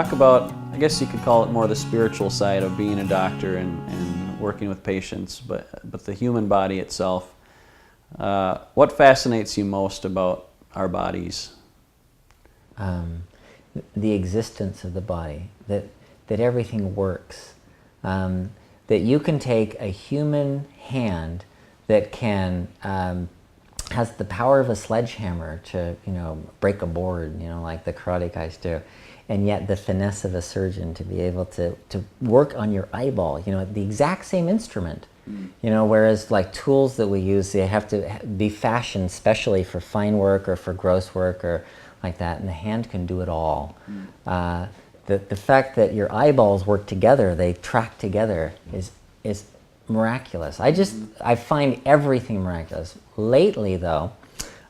talk about, I guess you could call it more the spiritual side of being a doctor and working with patients, but the human body itself. What fascinates you most about our bodies? The existence of the body, that everything works, that you can take a human hand that can has the power of a sledgehammer to break a board, like the karate guys do, and yet the finesse of a surgeon to be able to work on your eyeball, the exact same instrument. Whereas like tools that we use, they have to be fashioned specially for fine work or for gross work or like that, and the hand can do it all. The fact that your eyeballs work together, they track together, is miraculous. I find everything miraculous. Lately, though,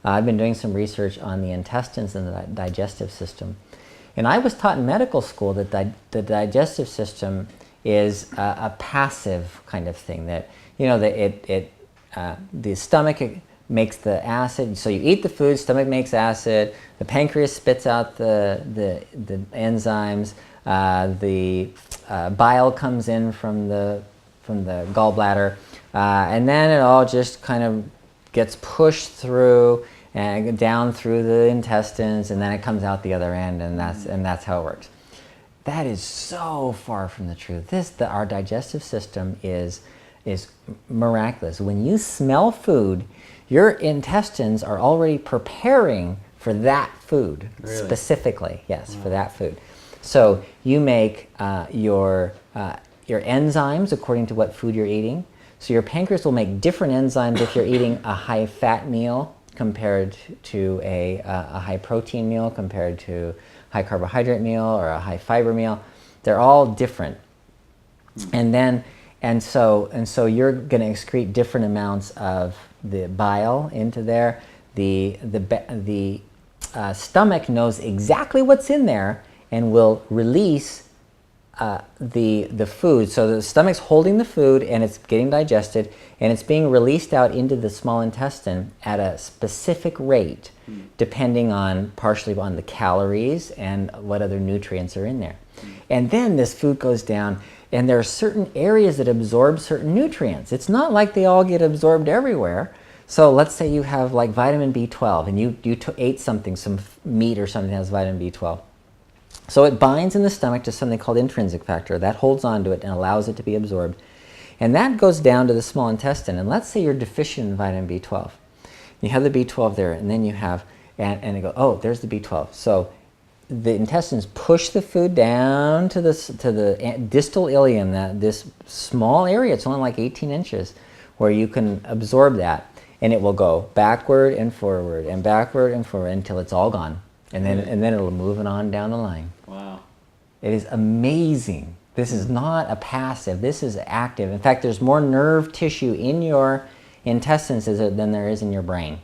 I've been doing some research on the intestines and the digestive system, and I was taught in medical school that the digestive system is a passive kind of thing. That the stomach makes the acid. So you eat the food, stomach makes acid. The pancreas spits out the enzymes. The bile comes in from the gallbladder, and then it all just kind of gets pushed through and down through the intestines, and then it comes out the other end, and that's how it works. That is so far from the truth. Our digestive system is miraculous. When you smell food, your intestines are already preparing for that food. Really? Specifically, yes, for that food. So you make your enzymes according to what food you're eating. So your pancreas will make different enzymes if you're eating a high-fat meal compared to a high-protein meal, compared to high-carbohydrate meal or a high-fiber meal. They're all different. And so you're going to excrete different amounts of the bile into there. The stomach knows exactly what's in there and will release the food. So the stomach's holding the food and it's getting digested, and it's being released out into the small intestine at a specific rate, depending on partially on the calories and what other nutrients are in there. And then this food goes down, and there are certain areas that absorb certain nutrients. It's not like they all get absorbed everywhere. So let's say you have like vitamin B12, and you ate something, some meat or something that has vitamin B12. So it binds in the stomach to something called intrinsic factor. That holds on to it and allows it to be absorbed. And that goes down to the small intestine. And let's say you're deficient in vitamin B12. You have the B12 there, and then you have, and you go, oh, there's the B12. So the intestines push the food down to the distal ileum, this small area. It's only like 18 inches, where you can absorb that. And it will go backward and forward until it's all gone. And then it'll move it on down the line. Wow. It is amazing. This is not a passive, this is active. In fact, there's more nerve tissue in your intestines than there is in your brain.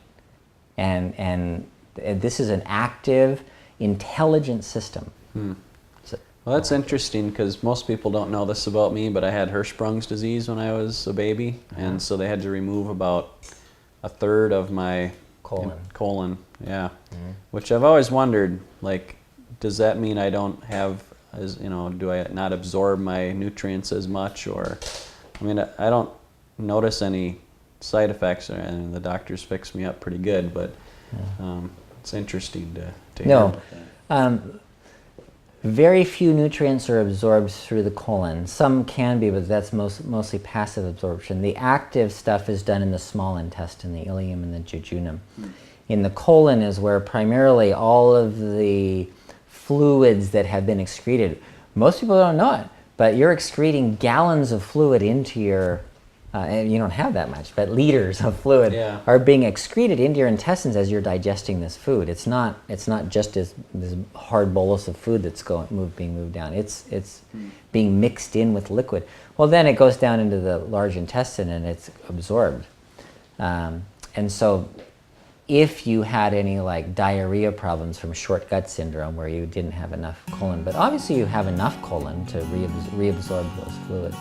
And this is an active, intelligent system. So, well, that's interesting, because most people don't know this about me, but I had Hirschprung's disease when I was a baby, and so they had to remove about a third of my colon, yeah. Which I've always wondered, like, does that mean I don't have, do I not absorb my nutrients as much? Or, I mean, I don't notice any side effects, and the doctors fix me up pretty good, but it's interesting to hear about that. Very few nutrients are absorbed through the colon. Some can be, but that's mostly passive absorption. The active stuff is done in the small intestine, the ileum and the jejunum. In the colon is where primarily all of the fluids that have been excreted. Most people don't know it, but you're excreting gallons of fluid into your, and you don't have that much, but liters of fluid are being excreted into your intestines as you're digesting this food. It's not just this hard bolus of food that's being moved down. It's being mixed in with liquid. Well, then it goes down into the large intestine and it's absorbed. And so if you had any like diarrhea problems from short gut syndrome where you didn't have enough colon, but obviously you have enough colon to reabsorb those fluids.